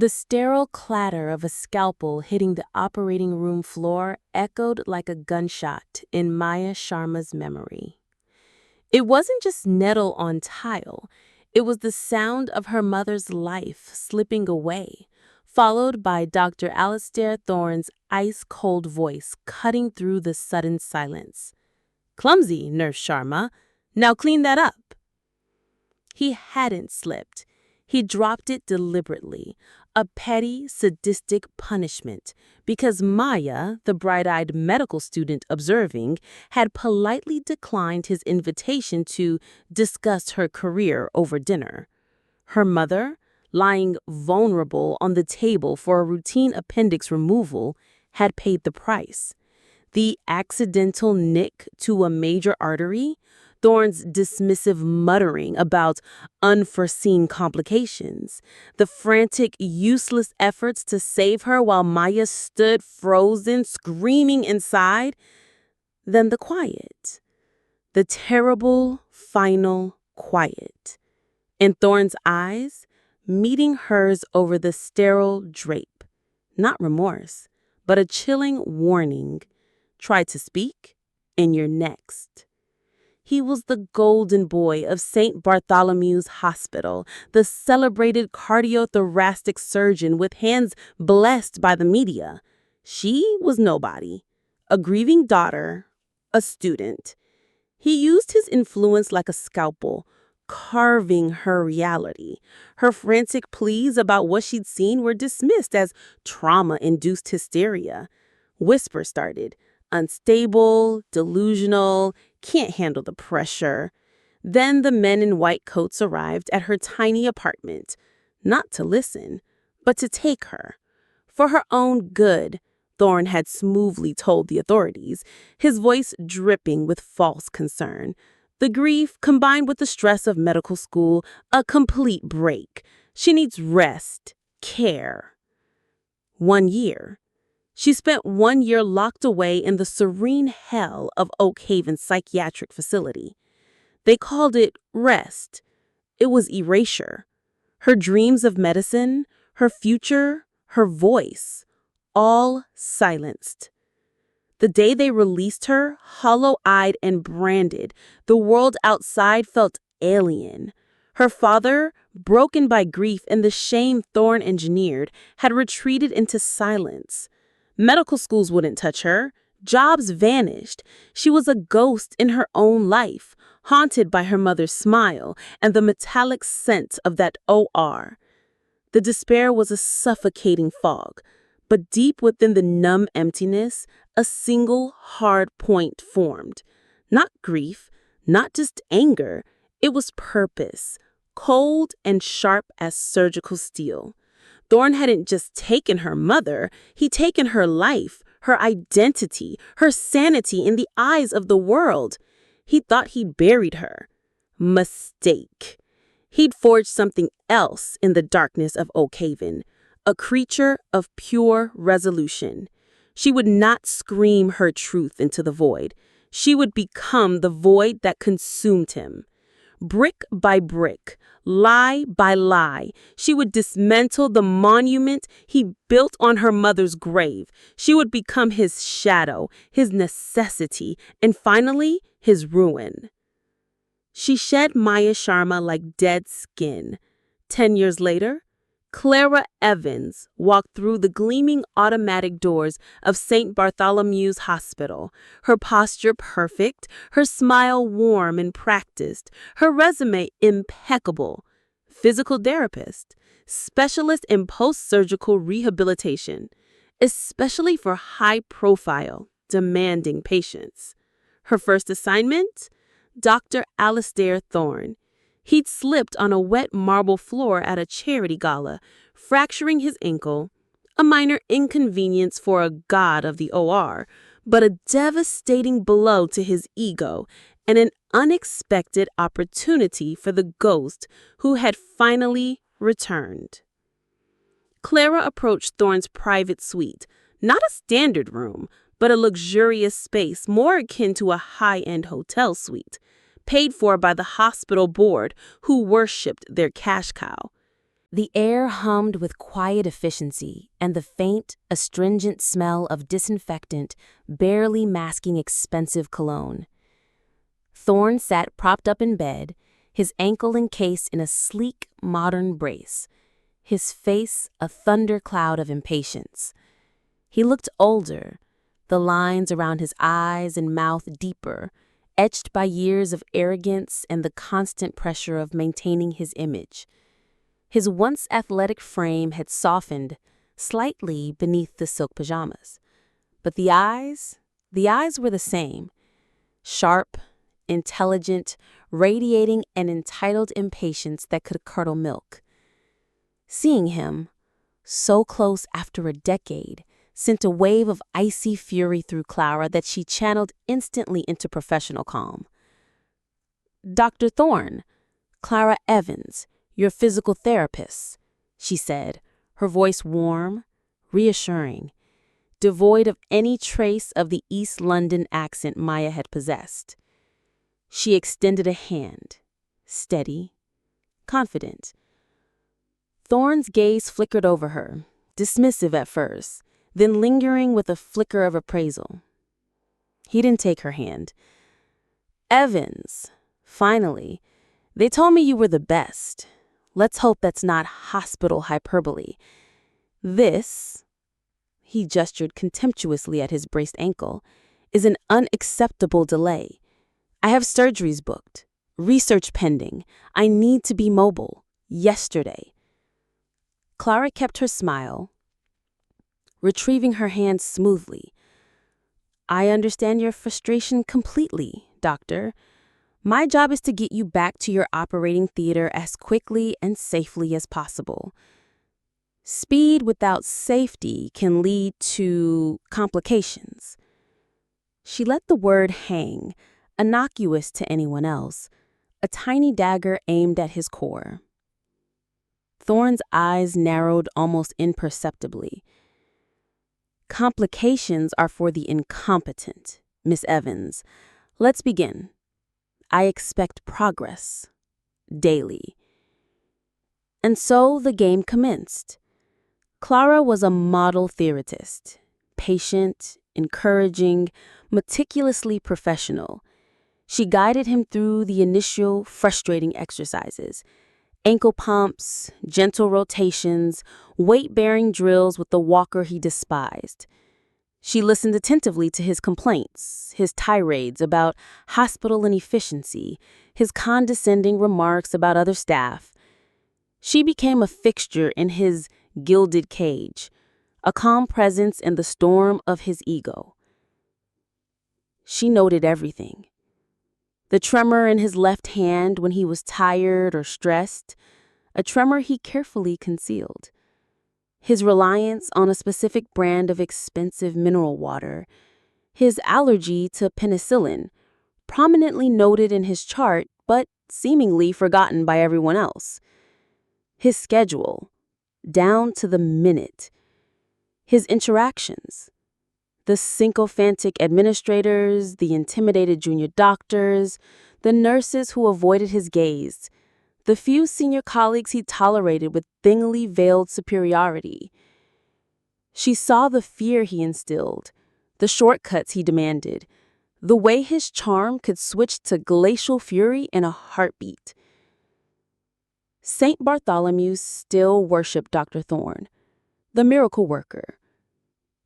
The sterile clatter of a scalpel hitting the operating room floor echoed like a gunshot in Maya Sharma's memory. It wasn't just nettle on tile, it was the sound of her mother's life slipping away, followed by Dr. Alastair Thorne's ice-cold voice cutting through the sudden silence. "Clumsy, Nurse Sharma. Now clean that up." He hadn't slipped. He dropped it deliberately, a petty, sadistic punishment, because Maya, the bright-eyed medical student observing, had politely declined his invitation to discuss her career over dinner. Her mother, lying vulnerable on the table for a routine appendix removal, had paid the price. The accidental nick to a major artery, Thorne's dismissive muttering about unforeseen complications, the frantic, useless efforts to save her while Maya stood frozen, screaming inside, then the quiet. The terrible, final quiet. In Thorne's eyes, meeting hers over the sterile drape. Not remorse, but a chilling warning. Try to speak, and you're next. He was the golden boy of St. Bartholomew's Hospital, the celebrated cardiothoracic surgeon with hands blessed by the media. She was nobody, a grieving daughter, a student. He used his influence like a scalpel, carving her reality. Her frantic pleas about what she'd seen were dismissed as trauma-induced hysteria. Whispers started. Unstable, delusional, can't handle the pressure. Then the men in white coats arrived at her tiny apartment, not to listen, but to take her. For her own good, Thorne had smoothly told the authorities, his voice dripping with false concern. The grief, combined with the stress of medical school, a complete break. She needs rest, care. 1 year. She spent 1 year locked away in the serene hell of Oak Haven Psychiatric Facility. They called it rest. It was erasure. Her dreams of medicine, her future, her voice, all silenced. The day they released her, hollow-eyed and branded, the world outside felt alien. Her father, broken by grief and the shame Thorne engineered, had retreated into silence. Medical schools wouldn't touch her. Jobs vanished. She was a ghost in her own life, haunted by her mother's smile and the metallic scent of that OR. The despair was a suffocating fog, but deep within the numb emptiness, a single hard point formed. Not grief, not just anger. It was purpose, cold and sharp as surgical steel. Thorne hadn't just taken her mother, he'd taken her life, her identity, her sanity in the eyes of the world. He thought he'd buried her. Mistake. He'd forged something else in the darkness of Oak Haven, a creature of pure resolution. She would not scream her truth into the void. She would become the void that consumed him. Brick by brick, lie by lie, she would dismantle the monument he built on her mother's grave. She would become his shadow, his necessity, and finally, his ruin. She shed Maya Sharma like dead skin. 10 years later, Clara Evans walked through the gleaming automatic doors of St. Bartholomew's Hospital, her posture perfect, her smile warm and practiced, her resume impeccable. Physical therapist, specialist in post-surgical rehabilitation, especially for high-profile, demanding patients. Her first assignment? Dr. Alastair Thorne. He'd slipped on a wet marble floor at a charity gala, fracturing his ankle, a minor inconvenience for a god of the OR, but a devastating blow to his ego and an unexpected opportunity for the ghost who had finally returned. Clara approached Thorne's private suite, not a standard room, but a luxurious space more akin to a high-end hotel suite, paid for by the hospital board who worshipped their cash cow. The air hummed with quiet efficiency, and the faint, astringent smell of disinfectant barely masking expensive cologne. Thorne sat propped up in bed, his ankle encased in a sleek, modern brace, his face a thundercloud of impatience. He looked older, the lines around his eyes and mouth deeper, etched by years of arrogance and the constant pressure of maintaining his image. His once athletic frame had softened slightly beneath the silk pajamas. But the eyes were the same. Sharp, intelligent, radiating an entitled impatience that could curdle milk. Seeing him, so close after a decade, sent a wave of icy fury through Clara that she channeled instantly into professional calm. "Dr. Thorne, Clara Evans, your physical therapist," she said, her voice warm, reassuring, devoid of any trace of the East London accent Maya had possessed. She extended a hand, steady, confident. Thorne's gaze flickered over her, dismissive at first, then lingering with a flicker of appraisal. He didn't take her hand. "Evans, finally. They told me you were the best. Let's hope that's not hospital hyperbole. This," he gestured contemptuously at his braced ankle, "is an unacceptable delay. I have surgeries booked, research pending. I need to be mobile. Yesterday." Clara kept her smile, retrieving her hand smoothly. "I understand your frustration completely, Doctor. My job is to get you back to your operating theater as quickly and safely as possible. Speed without safety can lead to complications." She let the word hang, innocuous to anyone else, a tiny dagger aimed at his core. Thorne's eyes narrowed almost imperceptibly. "Complications are for the incompetent, Miss Evans. Let's begin. I expect progress. Daily." And so the game commenced. Clara was a model theoretist, patient, encouraging, meticulously professional. She guided him through the initial frustrating exercises, ankle pumps, gentle rotations, weight-bearing drills with the walker he despised. She listened attentively to his complaints, his tirades about hospital inefficiency, his condescending remarks about other staff. She became a fixture in his gilded cage, a calm presence in the storm of his ego. She noted everything. The tremor in his left hand when he was tired or stressed, a tremor he carefully concealed. His reliance on a specific brand of expensive mineral water, his allergy to penicillin, prominently noted in his chart but seemingly forgotten by everyone else. His schedule, down to the minute. His interactions, the sycophantic administrators, the intimidated junior doctors, the nurses who avoided his gaze, the few senior colleagues he tolerated with thinly veiled superiority. She saw the fear he instilled, the shortcuts he demanded, the way his charm could switch to glacial fury in a heartbeat. St. Bartholomew still worshipped Dr. Thorne, the miracle worker,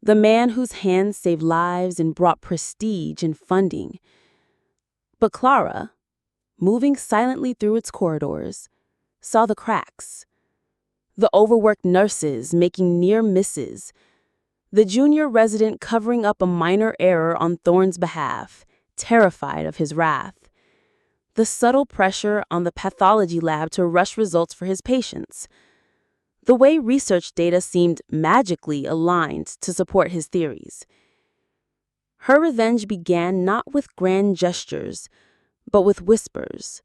the man whose hands saved lives and brought prestige and funding. But Clara, moving silently through its corridors, saw the cracks. The overworked nurses making near misses, the junior resident covering up a minor error on Thorne's behalf, terrified of his wrath. The subtle pressure on the pathology lab to rush results for his patients. The way research data seemed magically aligned to support his theories. Her revenge began not with grand gestures, but with whispers,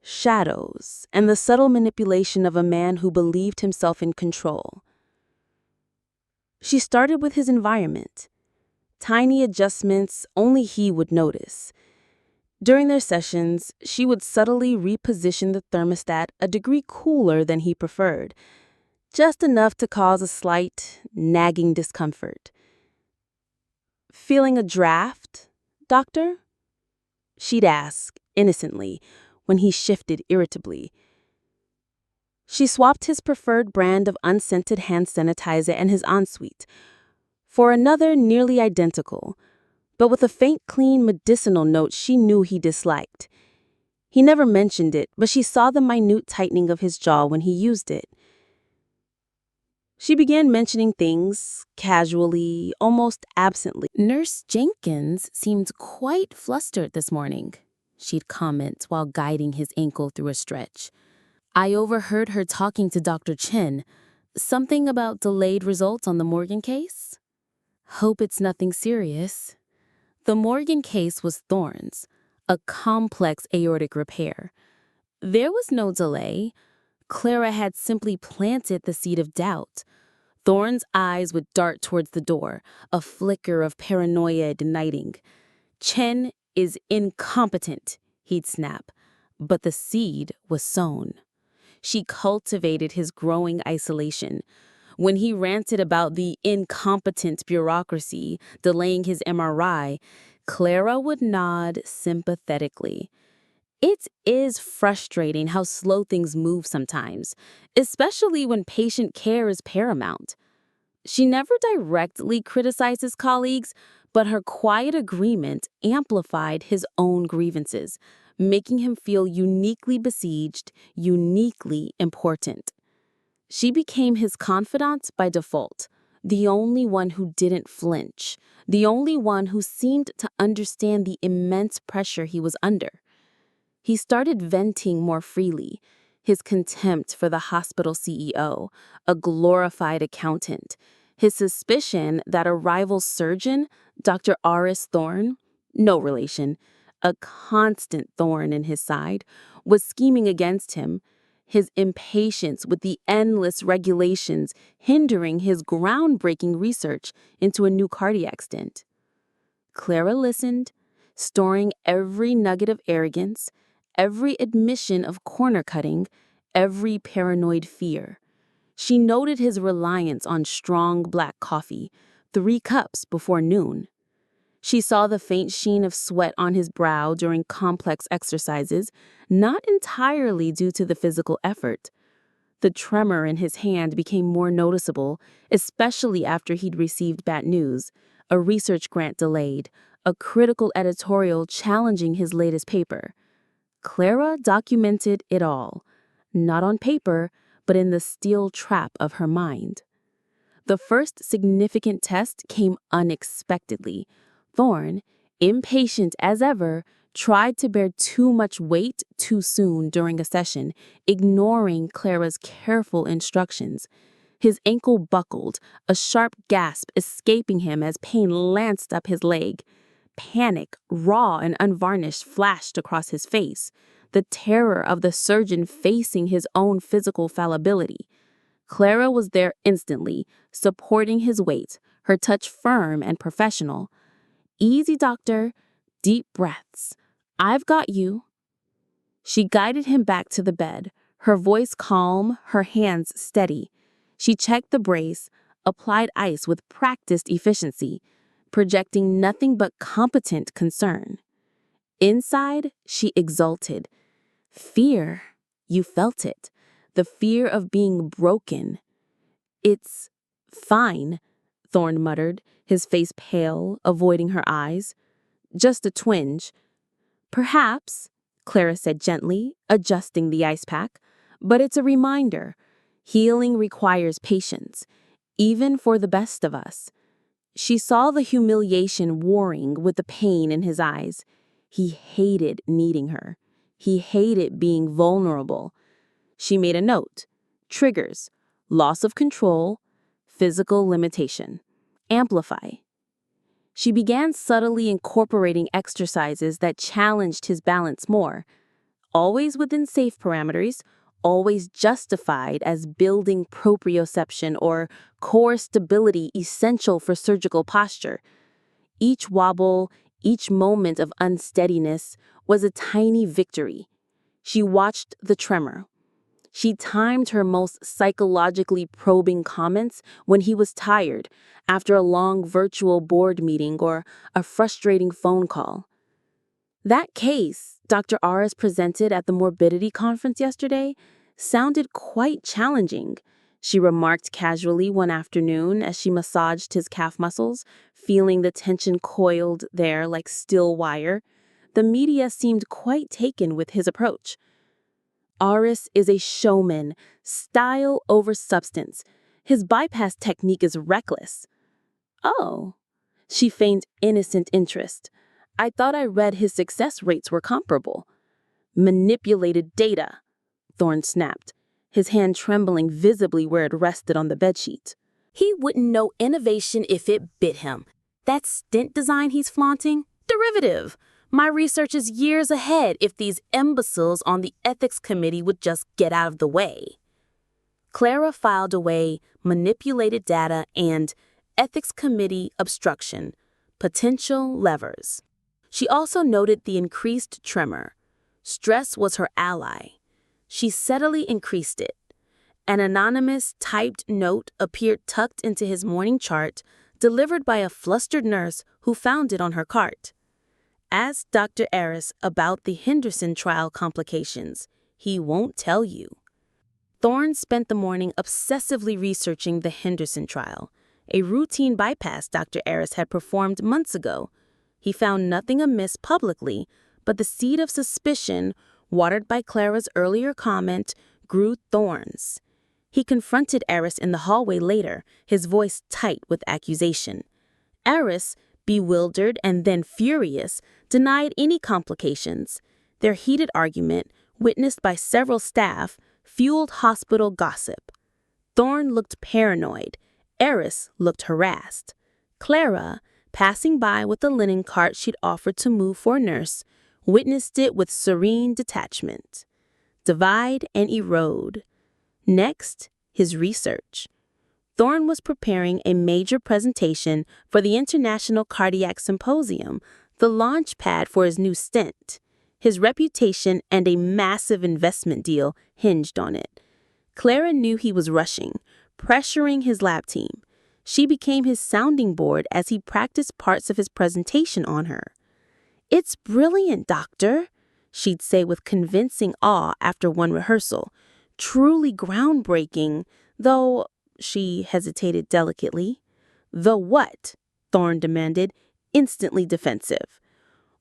shadows, and the subtle manipulation of a man who believed himself in control. She started with his environment, tiny adjustments only he would notice. During their sessions, she would subtly reposition the thermostat a degree cooler than he preferred, just enough to cause a slight, nagging discomfort. "Feeling a draft, doctor?" she'd ask, innocently, when he shifted irritably. She swapped his preferred brand of unscented hand sanitizer and his ensuite for another nearly identical, but with a faint, clean medicinal note she knew he disliked. He never mentioned it, but she saw the minute tightening of his jaw when he used it. She began mentioning things, casually, almost absently. "Nurse Jenkins seemed quite flustered this morning," she'd comment while guiding his ankle through a stretch. "I overheard her talking to Dr. Chen. Something about delayed results on the Morgan case? Hope it's nothing serious." The Morgan case was Thorne's, a complex aortic repair. There was no delay. Clara had simply planted the seed of doubt. Thorne's eyes would dart towards the door, a flicker of paranoia igniting. "Chen is incompetent," he'd snap, but the seed was sown. She cultivated his growing isolation. When he ranted about the incompetent bureaucracy delaying his MRI, Clara would nod sympathetically. It is frustrating how slow things move sometimes, especially when patient care is paramount. She never directly criticized his colleagues, but her quiet agreement amplified his own grievances, making him feel uniquely besieged, uniquely important. She became his confidant by default, the only one who didn't flinch, the only one who seemed to understand the immense pressure he was under. He started venting more freely, his contempt for the hospital CEO, a glorified accountant, his suspicion that a rival surgeon, Dr. Aris Thorne, no relation, a constant thorn in his side, was scheming against him, his impatience with the endless regulations hindering his groundbreaking research into a new cardiac stent. Clara listened, storing every nugget of arrogance, every admission of corner cutting, every paranoid fear. She noted his reliance on strong black coffee, 3 cups before noon. She saw the faint sheen of sweat on his brow during complex exercises, not entirely due to the physical effort. The tremor in his hand became more noticeable, especially after he'd received bad news, a research grant delayed, a critical editorial challenging his latest paper. Clara documented it all, not on paper, but in the steel trap of her mind. The first significant test came unexpectedly. Thorne, impatient as ever, tried to bear too much weight too soon during a session, ignoring Clara's careful instructions. His ankle buckled, a sharp gasp escaping him as pain lanced up his leg. Panic, raw and unvarnished, flashed across his face, the terror of the surgeon facing his own physical fallibility. Clara was there instantly, supporting his weight, her touch firm and professional. "Easy, doctor. Deep breaths. I've got you." She guided him back to the bed, her voice calm, her hands steady. She checked the brace, applied ice with practiced efficiency, projecting nothing but competent concern. Inside, she exulted. Fear. You felt it. The fear of being broken. "It's fine," Thorne muttered, his face pale, avoiding her eyes. "Just a twinge." "Perhaps," Clara said gently, adjusting the ice pack, "but it's a reminder. Healing requires patience, even for the best of us." She saw the humiliation warring with the pain in his eyes. He hated needing her. He hated being vulnerable. She made a note. Triggers: loss of control, physical limitation. Amplify. She began subtly incorporating exercises that challenged his balance more, always within safe parameters, always justified as building proprioception or core stability essential for surgical posture. Each wobble, Each moment of unsteadiness was a tiny victory. She watched the tremor. She timed her most psychologically probing comments when he was tired, after a long virtual board meeting or a frustrating phone call. That case Dr. Aris presented at the morbidity conference yesterday sounded quite challenging, she remarked casually one afternoon as she massaged his calf muscles, feeling the tension coiled there like steel wire. The media seemed quite taken with his approach. Aris is a showman, style over substance. His bypass technique is reckless. Oh, she feigned innocent interest. I thought I read his success rates were comparable. Manipulated data, Thorne snapped, his hand trembling visibly where it rested on the bedsheet. He wouldn't know innovation if it bit him. That stint design he's flaunting? Derivative. My research is years ahead if these imbeciles on the ethics committee would just get out of the way. Clara filed away manipulated data and ethics committee obstruction, potential levers. She also noted the increased tremor. Stress was her ally. She steadily increased it. An anonymous typed note appeared tucked into his morning chart, delivered by a flustered nurse who found it on her cart. Ask Dr. Aris about the Henderson trial complications. He won't tell you. Thorne spent the morning obsessively researching the Henderson trial, a routine bypass Dr. Aris had performed months ago. He found nothing amiss publicly, but the seed of suspicion, watered by Clara's earlier comment, grew thorns. He confronted Aris in the hallway later, his voice tight with accusation. Aris, bewildered and then furious, denied any complications. Their heated argument, witnessed by several staff, fueled hospital gossip. Thorne looked paranoid. Aris looked harassed. Clara, passing by with the linen cart she'd offered to move for a nurse, witnessed it with serene detachment. Divide and erode. Next, his research. Thorne was preparing a major presentation for the International Cardiac Symposium, the launch pad for his new stent. His reputation and a massive investment deal hinged on it. Clara knew he was rushing, pressuring his lab team. She became his sounding board as he practiced parts of his presentation on her. "It's brilliant, doctor," she'd say with convincing awe after one rehearsal. "Truly groundbreaking, though," she hesitated delicately. "The what?" Thorne demanded, instantly defensive.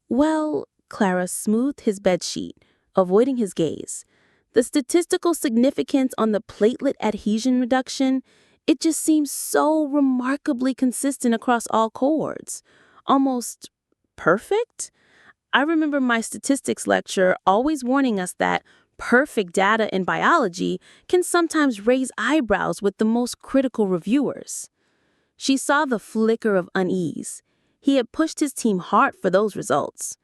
"Well," Clara smoothed his bedsheet, avoiding his gaze. "The statistical significance on the platelet adhesion reduction, it just seems so remarkably consistent across all cohorts. Almost perfect? I remember my statistics lecturer always warning us that perfect data in biology can sometimes raise eyebrows with the most critical reviewers." She saw the flicker of unease. He had pushed his team hard for those results.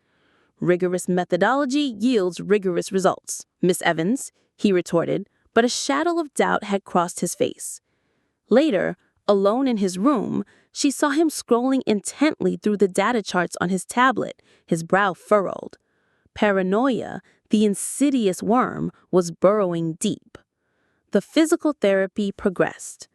"Rigorous methodology yields rigorous results, Miss Evans," he retorted, but a shadow of doubt had crossed his face. Later, alone in his room, she saw him scrolling intently through the data charts on his tablet, his brow furrowed. Paranoia, the insidious worm, was burrowing deep. The physical therapy progressed.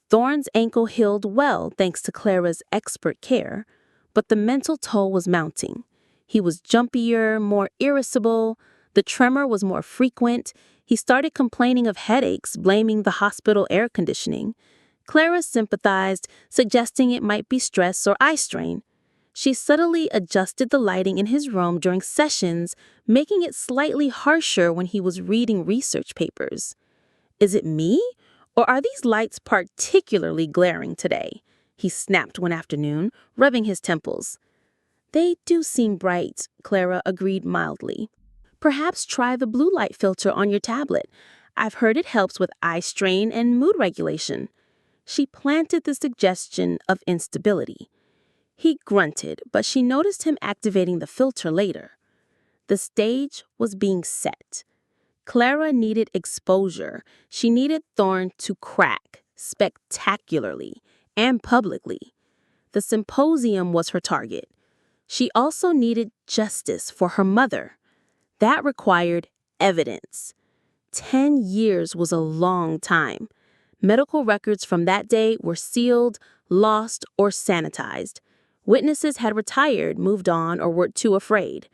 Thorne's ankle healed well thanks to Clara's expert care, but the mental toll was mounting. He was jumpier, more irritable. The tremor was more frequent. He started complaining of headaches, blaming the hospital air conditioning. Clara sympathized, suggesting it might be stress or eye strain. She subtly adjusted the lighting in his room during sessions, making it slightly harsher when he was reading research papers. "Is it me? Or are these lights particularly glaring today?" he snapped one afternoon, rubbing his temples. "They do seem bright," Clara agreed mildly. "Perhaps try the blue light filter on your tablet. I've heard it helps with eye strain and mood regulation." She planted the suggestion of instability. He grunted, but she noticed him activating the filter later. The stage was being set. Clara needed exposure. She needed Thorne to crack, spectacularly, and publicly. The symposium was her target. She also needed justice for her mother. That required evidence. 10 years was a long time. Medical records from that day were sealed, lost, or sanitized. Witnesses had retired, moved on, or were too afraid.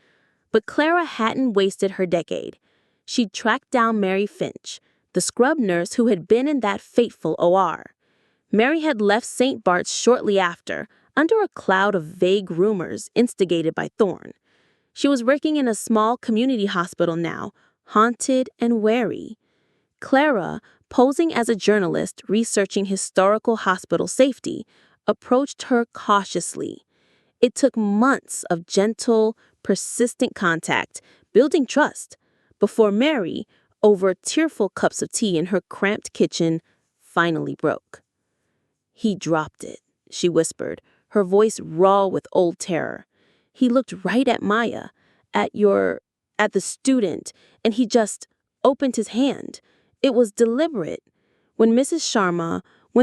But Clara hadn't wasted her decade. She'd tracked down Mary Finch, the scrub nurse who had been in that fateful OR. Mary had left St. Bart's shortly after, under a cloud of vague rumors instigated by Thorne. She was working in a small community hospital now, haunted and wary. Clara, posing as a journalist researching historical hospital safety, approached her cautiously. It took months of gentle, persistent contact, building trust, before Mary, over tearful cups of tea in her cramped kitchen, finally broke. "He dropped it," she whispered, her voice raw with old terror. "He looked right at Maya, at the student, and he just opened his hand. It was deliberate. When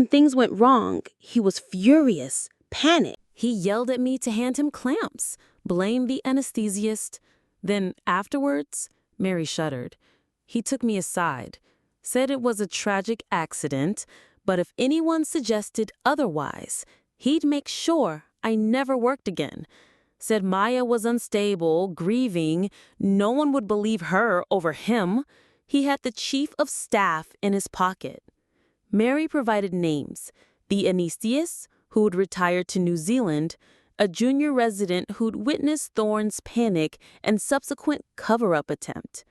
things went wrong, he was furious, panicked. He yelled at me to hand him clamps, blamed the anesthesiast. Then afterwards," Mary shuddered, "he took me aside, said it was a tragic accident, but if anyone suggested otherwise, he'd make sure I never worked again. Said Maya was unstable, grieving. No one would believe her over him. He had the chief of staff in his pocket." Mary provided names: the anesthesiast, who'd retired to New Zealand, a junior resident who'd witnessed Thorne's panic and subsequent cover-up attempt.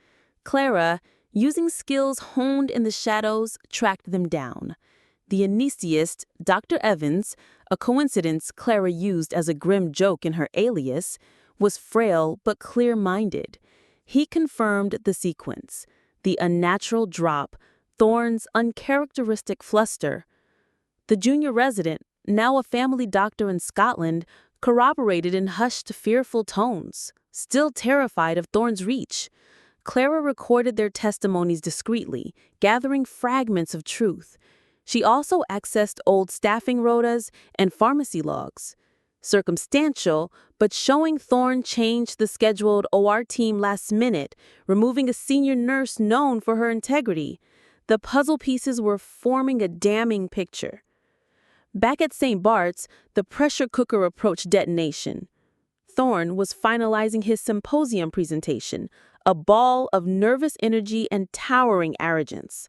Clara, using skills honed in the shadows, tracked them down. The anesthesiast, Dr. Evans, a coincidence Clara used as a grim joke in her alias, was frail but clear-minded. He confirmed the sequence: the unnatural drop, Thorne's uncharacteristic fluster. The junior resident, now a family doctor in Scotland, corroborated in hushed, fearful tones, still terrified of Thorne's reach. Clara recorded their testimonies discreetly, gathering fragments of truth. She also accessed old staffing rotas and pharmacy logs. Circumstantial, but showing Thorne changed the scheduled OR team last minute, removing a senior nurse known for her integrity. The puzzle pieces were forming a damning picture. Back at St. Bart's, the pressure cooker approached detonation. Thorne was finalizing his symposium presentation, a ball of nervous energy and towering arrogance.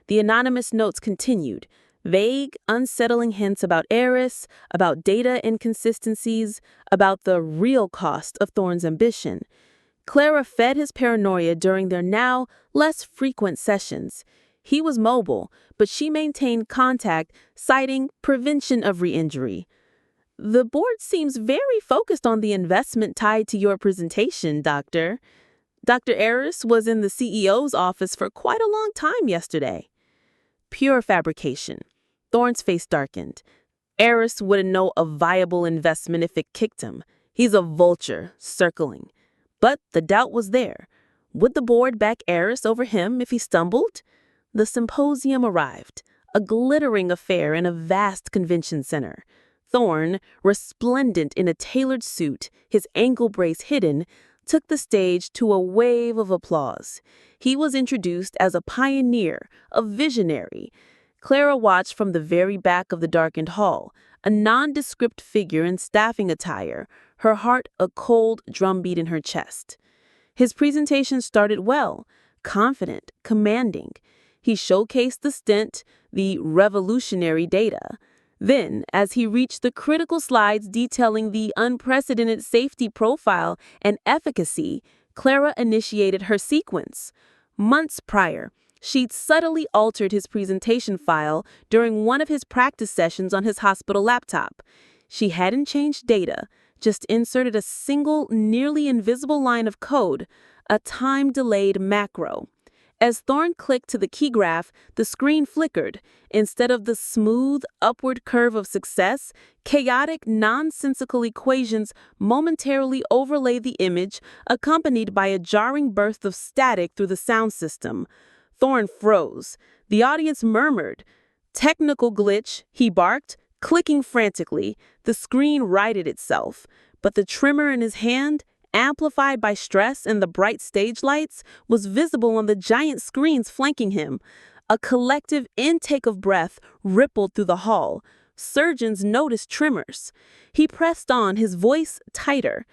The anonymous notes continued, vague, unsettling hints about Eris, about data inconsistencies, about the real cost of Thorne's ambition. Clara fed his paranoia during their now less frequent sessions. He was mobile, but she maintained contact, citing prevention of re-injury. "The board seems very focused on the investment tied to your presentation, Doctor. Dr. Eris was in the CEO's office for quite a long time yesterday." Pure fabrication. Thorne's face darkened. Eris wouldn't know a viable investment if it kicked him. He's a vulture, circling. But the doubt was there. Would the board back Eris over him if he stumbled? The symposium arrived, a glittering affair in a vast convention center. Thorne, resplendent in a tailored suit, his ankle brace hidden, took the stage to a wave of applause. He was introduced as a pioneer, a visionary. Clara watched from the very back of the darkened hall, a nondescript figure in staffing attire, her heart a cold drumbeat in her chest. His presentation started well, confident, commanding. He showcased the stint, the revolutionary data. Then, as he reached the critical slides detailing the unprecedented safety profile and efficacy, Clara initiated her sequence. Months prior, she'd subtly altered his presentation file during one of his practice sessions on his hospital laptop. She hadn't changed data, just inserted a single, nearly invisible line of code, a time-delayed macro. As Thorne clicked to the key graph, the screen flickered. Instead of the smooth, upward curve of success, chaotic, nonsensical equations momentarily overlaid the image, accompanied by a jarring burst of static through the sound system. Thorne froze. The audience murmured. "Technical glitch," he barked, clicking frantically. The screen righted itself. But the tremor in his hand, amplified by stress and the bright stage lights, was visible on the giant screens flanking him. A collective intake of breath rippled through the hall. Surgeons noticed tremors. He pressed on, his voice tighter.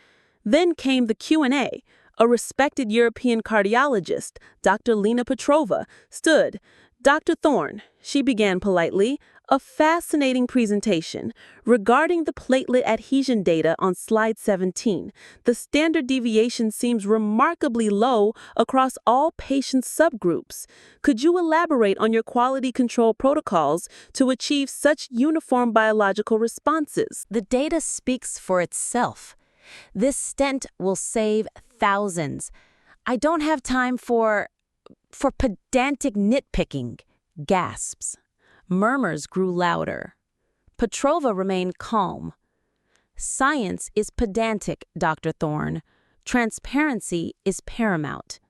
Then came the Q&A. A respected European cardiologist, Dr. Lena Petrova, stood. "Dr. Thorne," she began politely, "a fascinating presentation. Regarding the platelet adhesion data on slide 17, the standard deviation seems remarkably low across all patient subgroups. Could you elaborate on your quality control protocols to achieve such uniform biological responses?" The data speaks for itself. This stent will save thousands. I don't have time for pedantic nitpicking. Gasps. Murmurs grew louder. Petrova remained calm. Science is pedantic, Dr. Thorne. Transparency is paramount.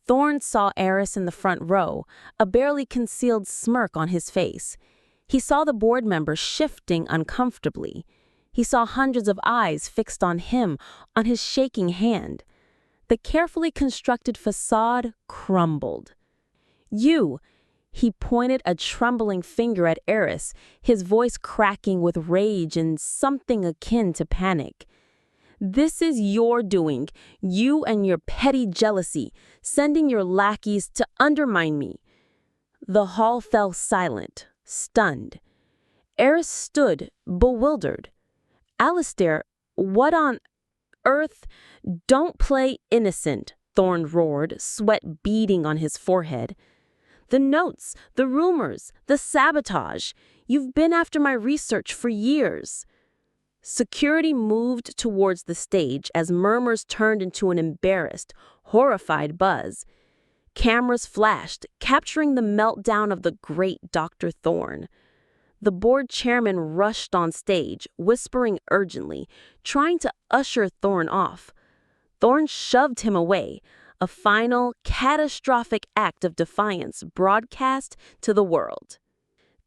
Thorne saw Eris in the front row, a barely concealed smirk on his face. He saw the board members shifting uncomfortably. He saw hundreds of eyes fixed on him, on his shaking hand. The carefully constructed facade crumbled. "You," he pointed a trembling finger at Eris, his voice cracking with rage and something akin to panic. "This is your doing, you and your petty jealousy, sending your lackeys to undermine me." The hall fell silent, stunned. Eris stood, bewildered. "Alistair, what on earth? Don't play innocent," Thorne roared, sweat beading on his forehead. "The notes, the rumors, the sabotage. You've been after my research for years." Security moved towards the stage as murmurs turned into an embarrassed, horrified buzz. Cameras flashed, capturing the meltdown of the great Dr. Thorne. The board chairman rushed on stage, whispering urgently, trying to usher Thorne off. Thorne shoved him away, a final, catastrophic act of defiance broadcast to the world.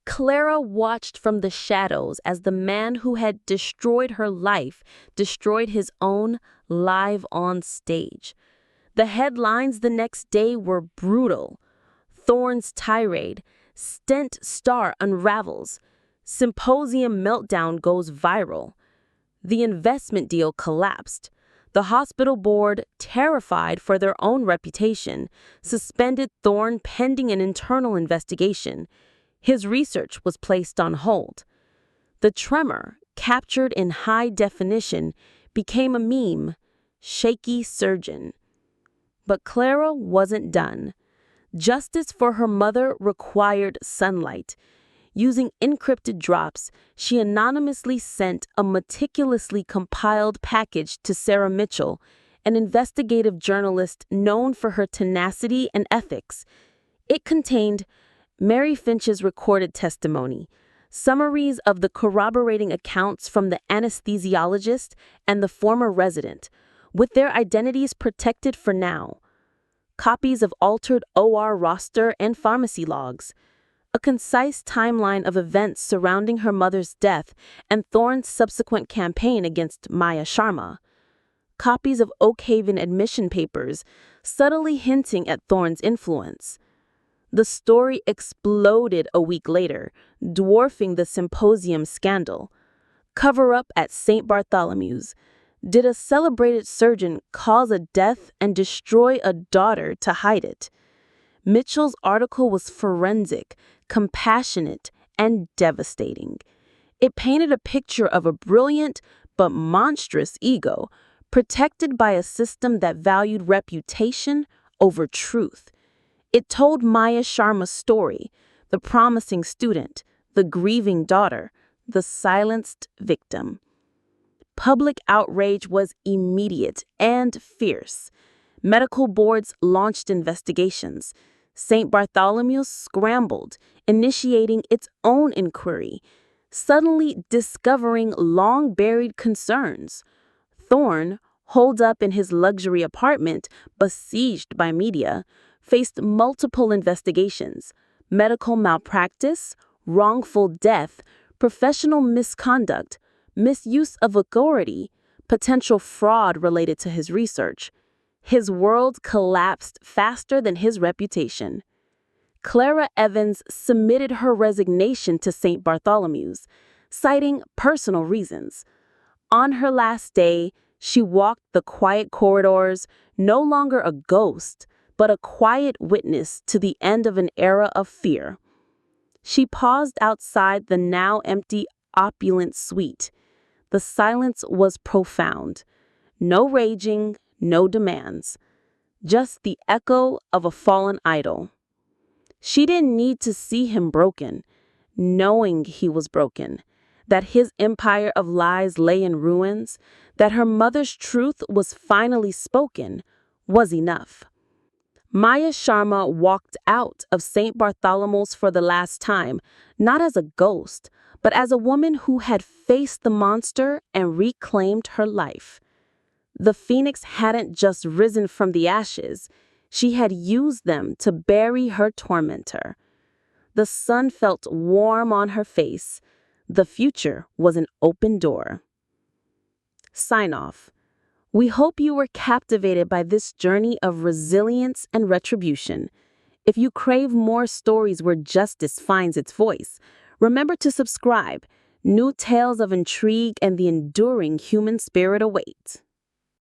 Clara watched from the shadows as the man who had destroyed her life destroyed his own live on stage. The headlines the next day were brutal. Thorne's tirade, stent star unravels, symposium meltdown goes viral. The investment deal collapsed. The hospital board, terrified for their own reputation, suspended Thorne pending an internal investigation. His research was placed on hold. The tremor, captured in high definition, became a meme, shaky surgeon. But Clara wasn't done. Justice for her mother required sunlight. Using encrypted drops, she anonymously sent a meticulously compiled package to Sarah Mitchell, an investigative journalist known for her tenacity and ethics. It contained Mary Finch's recorded testimony, summaries of the corroborating accounts from the anesthesiologist and the former resident, with their identities protected for now, copies of altered OR roster and pharmacy logs, a concise timeline of events surrounding her mother's death and Thorne's subsequent campaign against Maya Sharma, copies of Oakhaven admission papers subtly hinting at Thorne's influence. The story exploded a week later, dwarfing the symposium scandal. Cover-up at St. Bartholomew's. Did a celebrated surgeon cause a death and destroy a daughter to hide it? Mitchell's article was forensic, compassionate, and devastating. It painted a picture of a brilliant but monstrous ego, protected by a system that valued reputation over truth. It told Maya Sharma's story, the promising student, the grieving daughter, the silenced victim. Public outrage was immediate and fierce. Medical boards launched investigations. St. Bartholomew's scrambled, initiating its own inquiry, suddenly discovering long-buried concerns. Thorne, holed up in his luxury apartment, besieged by media, faced multiple investigations: medical malpractice, wrongful death, professional misconduct, misuse of authority, potential fraud related to his research. His world collapsed faster than his reputation. Clara Evans submitted her resignation to St. Bartholomew's, citing personal reasons. On her last day, she walked the quiet corridors, no longer a ghost, but a quiet witness to the end of an era of fear. She paused outside the now empty, opulent suite. The silence was profound. No raging, no demands. Just the echo of a fallen idol. She didn't need to see him broken, knowing he was broken, that his empire of lies lay in ruins, that her mother's truth was finally spoken, was enough. Maya Sharma walked out of St. Bartholomew's for the last time, not as a ghost, but as a woman who had faced the monster and reclaimed her life. The phoenix hadn't just risen from the ashes, she had used them to bury her tormentor. The sun felt warm on her face. The future was an open door. Sign off. We hope you were captivated by this journey of resilience and retribution. If you crave more stories where justice finds its voice, remember to subscribe. New tales of intrigue and the enduring human spirit await.